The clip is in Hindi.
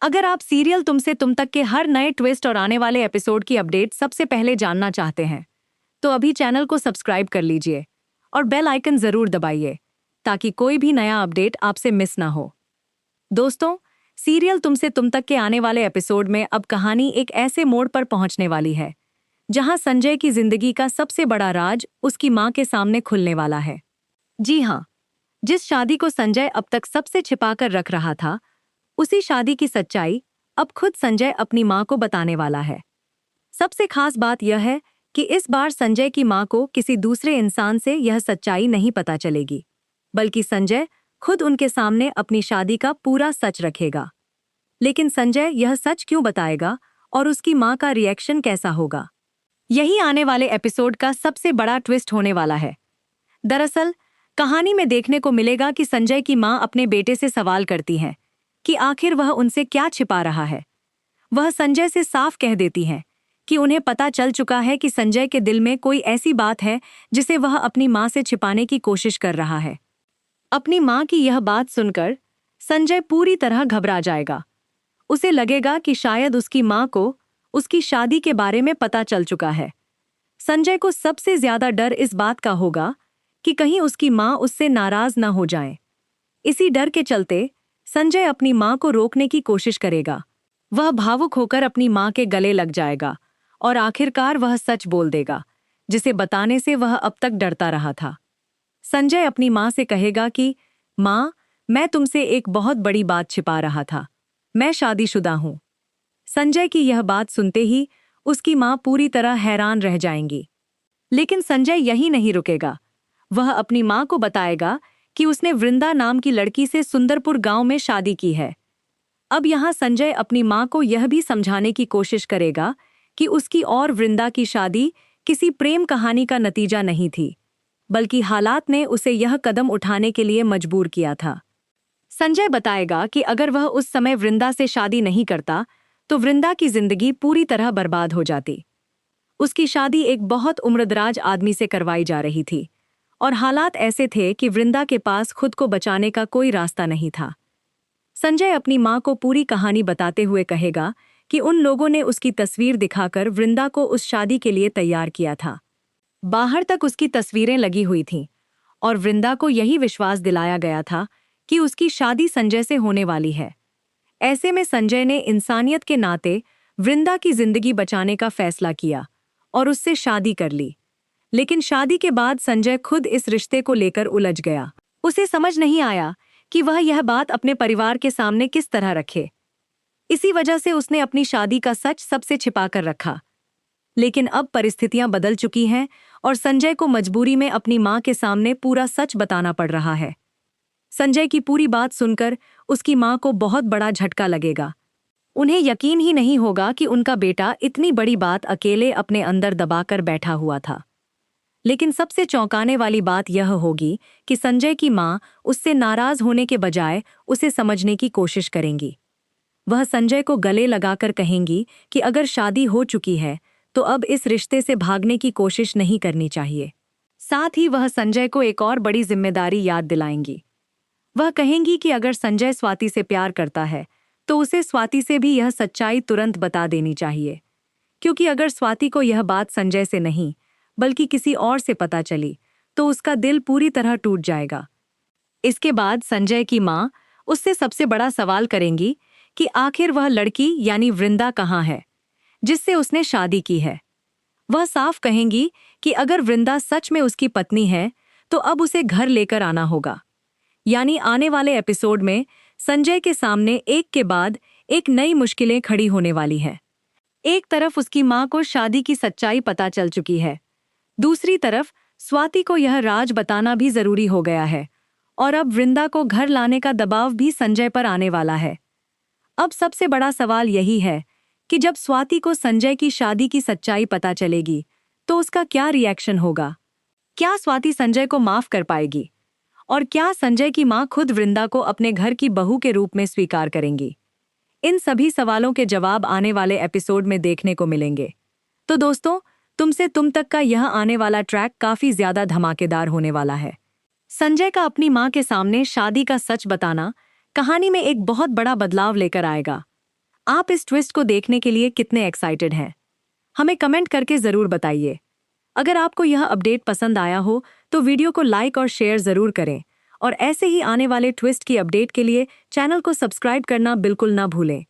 अगर आप सीरियल तुमसे तुम तक के हर नए ट्विस्ट और आने वाले एपिसोड की अपडेट सबसे पहले जानना चाहते हैं, तो अभी चैनल को सब्सक्राइब कर लीजिए और बेल आइकन जरूर दबाइए ताकि कोई भी नया अपडेट आपसे मिस ना हो। दोस्तों, सीरियल तुमसे तुम तक के आने वाले एपिसोड में अब कहानी एक ऐसे मोड़ पर पहुंचने वाली है जहां संजय की जिंदगी का सबसे बड़ा राज उसकी मां के सामने खुलने वाला है। जी हाँ, जिस शादी को संजय अब तक सबसे छिपाकर रख रहा था, उसी शादी की सच्चाई अब खुद संजय अपनी मां को बताने वाला है। सबसे खास बात यह है कि इस बार संजय की मां को किसी दूसरे इंसान से यह सच्चाई नहीं पता चलेगी, बल्कि संजय खुद उनके सामने अपनी शादी का पूरा सच रखेगा। लेकिन संजय यह सच क्यों बताएगा और उसकी मां का रिएक्शन कैसा होगा, यही आने वाले एपिसोड का सबसे बड़ा ट्विस्ट होने वाला है। दरअसल कहानी में देखने को मिलेगा कि संजय की मां अपने बेटे से सवाल करती हैं कि आखिर वह उनसे क्या छिपा रहा है। वह संजय से साफ कह देती हैं कि उन्हें पता चल चुका है कि संजय के दिल में कोई ऐसी बात है जिसे वह अपनी मां से छिपाने की कोशिश कर रहा है। अपनी मां की यह बात सुनकर संजय पूरी तरह घबरा जाएगा। उसे लगेगा कि शायद उसकी मां को उसकी शादी के बारे में पता चल चुका है। संजय को सबसे ज्यादा डर इस बात का होगा कि कहीं उसकी मां उससे नाराज न हो जाए। इसी डर के चलते संजय अपनी मां को रोकने की कोशिश करेगा। वह भावुक होकर अपनी मां के गले लग जाएगा और आखिरकार वह सच बोल देगा जिसे बताने से वह अब तक डरता रहा था। संजय अपनी मां से कहेगा कि मां, मैं तुमसे एक बहुत बड़ी बात छिपा रहा था। मैं शादीशुदा हूं। संजय की यह बात सुनते ही उसकी मां पूरी तरह हैरान रह जाएंगी। लेकिन संजय यही नहीं रुकेगा। वह अपनी मां को बताएगा कि उसने वृंदा नाम की लड़की से सुंदरपुर गांव में शादी की है। अब यहां संजय अपनी मां को यह भी समझाने की कोशिश करेगा कि उसकी और वृंदा की शादी किसी प्रेम कहानी का नतीजा नहीं थी, बल्कि हालात ने उसे यह कदम उठाने के लिए मजबूर किया था। संजय बताएगा कि अगर वह उस समय वृंदा से शादी नहीं करता तो वृंदा की जिंदगी पूरी तरह बर्बाद हो जाती। उसकी शादी एक बहुत उम्रदराज आदमी से करवाई जा रही थी और हालात ऐसे थे कि वृंदा के पास खुद को बचाने का कोई रास्ता नहीं था। संजय अपनी मां को पूरी कहानी बताते हुए कहेगा कि उन लोगों ने उसकी तस्वीर दिखाकर वृंदा को उस शादी के लिए तैयार किया था। बाहर तक उसकी तस्वीरें लगी हुई थीं और वृंदा को यही विश्वास दिलाया गया था कि उसकी शादी संजय से होने वाली है। ऐसे में संजय ने इंसानियत के नाते वृंदा की जिंदगी बचाने का फैसला किया और उससे शादी कर ली। लेकिन शादी के बाद संजय खुद इस रिश्ते को लेकर उलझ गया। उसे समझ नहीं आया कि वह यह बात अपने परिवार के सामने किस तरह रखे। इसी वजह से उसने अपनी शादी का सच सबसे छिपा कर रखा। लेकिन अब परिस्थितियां बदल चुकी हैं और संजय को मजबूरी में अपनी मां के सामने पूरा सच बताना पड़ रहा है। संजय की पूरी बात सुनकर उसकी मां को बहुत बड़ा झटका लगेगा। उन्हें यकीन ही नहीं होगा कि उनका बेटा इतनी बड़ी बात अकेले अपने अंदर दबाकर बैठा हुआ था। लेकिन सबसे चौंकाने वाली बात यह होगी कि संजय की मां उससे नाराज होने के बजाय उसे समझने की कोशिश करेंगी। वह संजय को गले लगाकर कहेंगी कि अगर शादी हो चुकी है तो अब इस रिश्ते से भागने की कोशिश नहीं करनी चाहिए। साथ ही वह संजय को एक और बड़ी जिम्मेदारी याद दिलाएंगी। वह कहेंगी कि अगर संजय स्वाति से प्यार करता है तो उसे स्वाति से भी यह सच्चाई तुरंत बता देनी चाहिए, क्योंकि अगर स्वाति को यह बात संजय से नहीं बल्कि किसी और से पता चली तो उसका दिल पूरी तरह टूट जाएगा। इसके बाद संजय की मां उससे सबसे बड़ा सवाल करेंगी कि आखिर वह लड़की यानी वृंदा कहाँ है जिससे उसने शादी की है। वह साफ कहेंगी कि अगर वृंदा सच में उसकी पत्नी है तो अब उसे घर लेकर आना होगा। यानी आने वाले एपिसोड में संजय के सामने एक के बाद एक नई मुश्किलें खड़ी होने वाली है। एक तरफ उसकी मां को शादी की सच्चाई पता चल चुकी है, दूसरी तरफ स्वाति को यह राज बताना भी जरूरी हो गया है और अब वृंदा को घर लाने का दबाव भी संजय पर आने वाला है। अब सबसे बड़ा सवाल यही है कि जब स्वाति को संजय की शादी की सच्चाई पता चलेगी तो उसका क्या रिएक्शन होगा। क्या स्वाति संजय को माफ कर पाएगी और क्या संजय की मां खुद वृंदा को अपने घर की बहू के रूप में स्वीकार करेंगी। इन सभी सवालों के जवाब आने वाले एपिसोड में देखने को मिलेंगे। तो दोस्तों, तुमसे तुम तक का यह आने वाला ट्रैक काफी ज्यादा धमाकेदार होने वाला है। संजय का अपनी मां के सामने शादी का सच बताना कहानी में एक बहुत बड़ा बदलाव लेकर आएगा। आप इस ट्विस्ट को देखने के लिए कितने एक्साइटेड हैं? हमें कमेंट करके ज़रूर बताइए। अगर आपको यह अपडेट पसंद आया हो तो वीडियो को लाइक और शेयर ज़रूर करें और ऐसे ही आने वाले ट्विस्ट की अपडेट के लिए चैनल को सब्सक्राइब करना बिल्कुल ना भूलें।